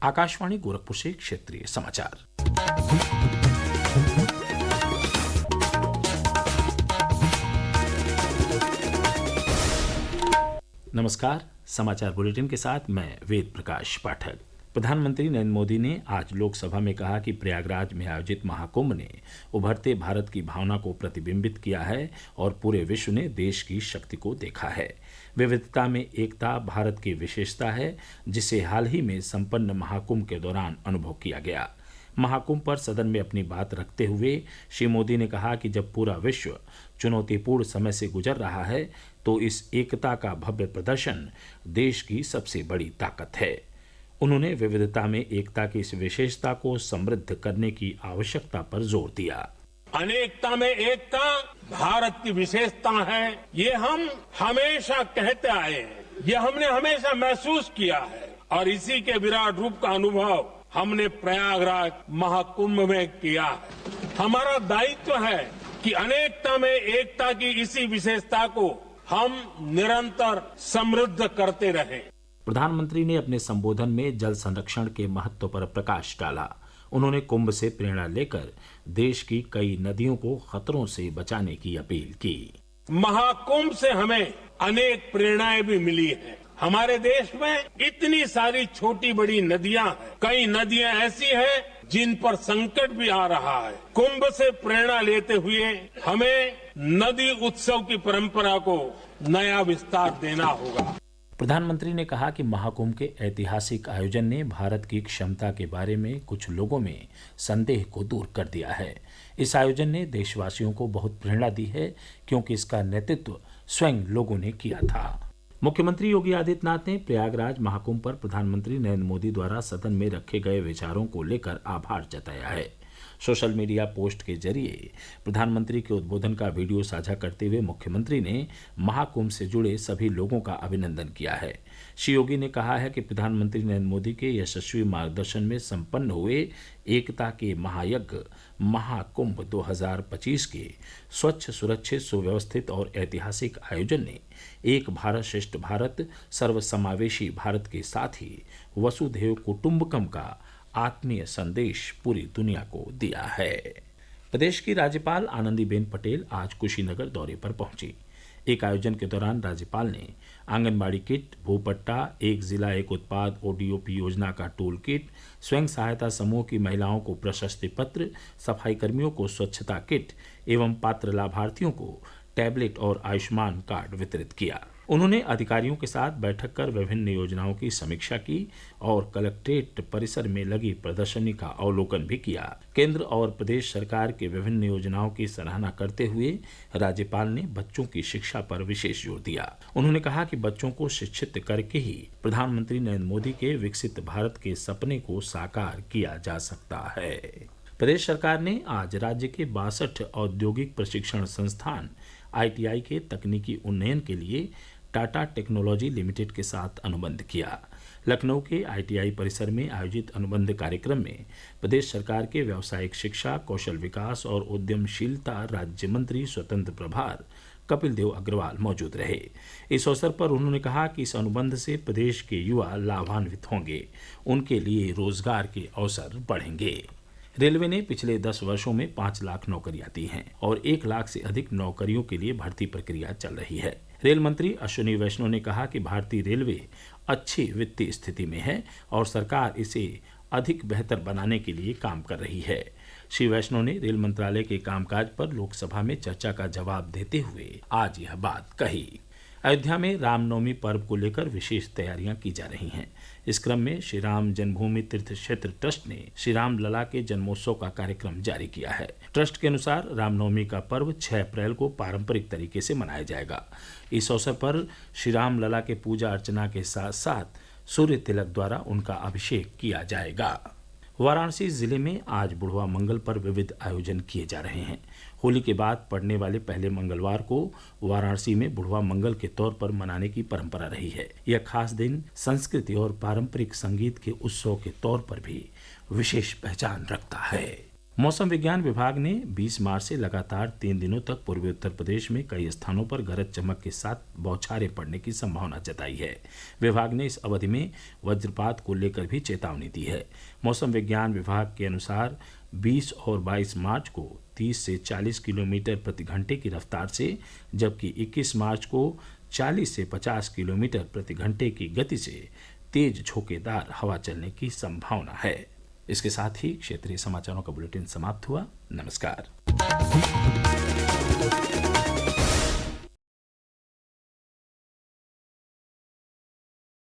आकाशवाणी गोरखपुर से क्षेत्रीय समाचार। नमस्कार, समाचार बुलेटिन के साथ मैं वेद प्रकाश पाठक। प्रधानमंत्री नरेंद्र मोदी ने आज लोकसभा में कहा कि प्रयागराज में आयोजित महाकुंभ ने उभरते भारत की भावना को प्रतिबिंबित किया है और पूरे विश्व ने देश की शक्ति को देखा है। विविधता में एकता भारत की विशेषता है, जिसे हाल ही में संपन्न महाकुंभ के दौरान अनुभव किया गया। महाकुंभ पर सदन में अपनी बात रखते हुए श्री मोदी ने कहा कि जब पूरा विश्व चुनौतीपूर्ण समय से गुजर रहा है तो इस एकता का भव्य प्रदर्शन देश की सबसे बड़ी ताकत है। उन्होंने विविधता में एकता की इस विशेषता को समृद्ध करने की आवश्यकता पर जोर दिया। अनेकता में एकता भारत की विशेषता है, ये हम हमेशा कहते आए हैं, ये हमने हमेशा महसूस किया है और इसी के विराट रूप का अनुभव हमने प्रयागराज महाकुंभ में किया है। हमारा दायित्व है कि अनेकता में एकता की इसी विशेषता को हम निरंतर समृद्ध करते रहें। प्रधानमंत्री ने अपने संबोधन में जल संरक्षण के महत्व पर प्रकाश डाला। उन्होंने कुंभ से प्रेरणा लेकर देश की कई नदियों को खतरों से बचाने की अपील की। महाकुंभ से हमें अनेक प्रेरणाएं भी मिली हैं। हमारे देश में इतनी सारी छोटी बड़ी नदियां हैं, कई नदियां ऐसी हैं जिन पर संकट भी आ रहा है। कुंभ से प्रेरणा लेते हुए हमें नदी उत्सव की परंपरा को नया विस्तार देना होगा। प्रधानमंत्री ने कहा कि महाकुंभ के ऐतिहासिक आयोजन ने भारत की क्षमता के बारे में कुछ लोगों में संदेह को दूर कर दिया है। इस आयोजन ने देशवासियों को बहुत प्रेरणा दी है, क्योंकि इसका नेतृत्व स्वयं लोगों ने किया था। मुख्यमंत्री योगी आदित्यनाथ ने प्रयागराज महाकुंभ पर प्रधानमंत्री नरेंद्र मोदी द्वारा सदन में रखे गए विचारों को लेकर आभार जताया है। सोशल मीडिया पोस्ट के जरिए प्रधानमंत्री के उद्बोधन का वीडियो साझा करते हुए मुख्यमंत्री ने महाकुंभ से जुड़े सभी लोगों का अभिनंदन किया है। श्री योगी ने कहा है कि प्रधानमंत्री नरेंद्र मोदी के यशस्वी मार्गदर्शन में संपन्न हुए एकता के महायज्ञ महाकुंभ 2025 के स्वच्छ, सुरक्षित, सुव्यवस्थित और ऐतिहासिक आयोजन ने एक भारत श्रेष्ठ भारत, सर्वसमावेशी भारत के साथ ही वसुधैव कुटुंबकम का आत्मीय संदेश पूरी दुनिया को दिया है। प्रदेश की राज्यपाल आनंदीबेन पटेल आज कुशीनगर दौरे पर पहुंची। एक आयोजन के दौरान राज्यपाल ने आंगनबाड़ी किट, भूपट्टा, एक जिला एक उत्पाद ODOP योजना का टूल किट, स्वयं सहायता समूह की महिलाओं को प्रशस्ति पत्र, सफाई कर्मियों को स्वच्छता किट एवं पात्र लाभार्थियों को टैबलेट और आयुष्मान कार्ड वितरित किया। उन्होंने अधिकारियों के साथ बैठक कर विभिन्न योजनाओं की समीक्षा की और कलेक्ट्रेट परिसर में लगी प्रदर्शनी का अवलोकन भी किया। केंद्र और प्रदेश सरकार के विभिन्न योजनाओं की सराहना करते हुए राज्यपाल ने बच्चों की शिक्षा पर विशेष जोर दिया। उन्होंने कहा कि बच्चों को शिक्षित करके ही प्रधानमंत्री नरेंद्र मोदी के विकसित भारत के सपने को साकार किया जा सकता है। प्रदेश सरकार ने आज राज्य के 62 औद्योगिक प्रशिक्षण संस्थान ITI के तकनीकी उन्नयन के लिए टाटा टेक्नोलॉजी लिमिटेड के साथ अनुबंध किया। लखनऊ के ITI परिसर में आयोजित अनुबंध कार्यक्रम में प्रदेश सरकार के व्यावसायिक शिक्षा, कौशल विकास और उद्यमशीलता राज्य मंत्री स्वतंत्र प्रभार कपिल देव अग्रवाल मौजूद रहे। इस अवसर पर उन्होंने कहा कि इस अनुबंध से प्रदेश के युवा लाभान्वित होंगे, उनके लिए रोजगार के अवसर बढ़ेंगे। रेलवे ने पिछले 10 वर्षों में 5 लाख नौकरियां दी हैं और 1 लाख से अधिक नौकरियों के लिए भर्ती प्रक्रिया चल रही है। रेल मंत्री अश्विनी वैष्णव ने कहा कि भारतीय रेलवे अच्छी वित्तीय स्थिति में है और सरकार इसे अधिक बेहतर बनाने के लिए काम कर रही है। श्री वैष्णव ने रेल मंत्रालय के कामकाज पर लोकसभा में चर्चा का जवाब देते हुए आज यह बात कही। अयोध्या में रामनवमी पर्व को लेकर विशेष तैयारियां की जा रही हैं। इस क्रम में श्री राम जन्मभूमि तीर्थ क्षेत्र ट्रस्ट ने श्री राम लला के जन्मोत्सव का कार्यक्रम जारी किया है। ट्रस्ट के अनुसार रामनवमी का पर्व 6 अप्रैल को पारंपरिक तरीके से मनाया जाएगा। इस अवसर पर श्री राम लला के पूजा अर्चना के साथ साथ सूर्य तिलक द्वारा उनका अभिषेक किया जाएगा। वाराणसी जिले में आज बुढ़वा मंगल पर विविध आयोजन किए जा रहे हैं। होली के बाद पड़ने वाले पहले मंगलवार को वाराणसी में बुढ़वा मंगल के तौर पर मनाने की परंपरा रही है। यह खास दिन संस्कृति और पारंपरिक संगीत के उत्सव के तौर पर भी विशेष पहचान रखता है। मौसम विज्ञान विभाग ने 20 मार्च से लगातार 3 दिनों तक पूर्वी उत्तर प्रदेश में कई स्थानों पर गरज चमक के साथ बौछारें पड़ने की संभावना जताई है। विभाग ने इस अवधि में वज्रपात को लेकर भी चेतावनी दी है। मौसम विज्ञान विभाग के अनुसार 20 और 22 मार्च को 30 से 40 किलोमीटर प्रति घंटे की रफ्तार से, जबकि 21 मार्च को 40 से 50 किलोमीटर प्रति घंटे की गति से तेज झोंकेदार हवा चलने की संभावना है। इसके साथ ही क्षेत्रीय समाचारों का बुलेटिन समाप्त हुआ। नमस्कार।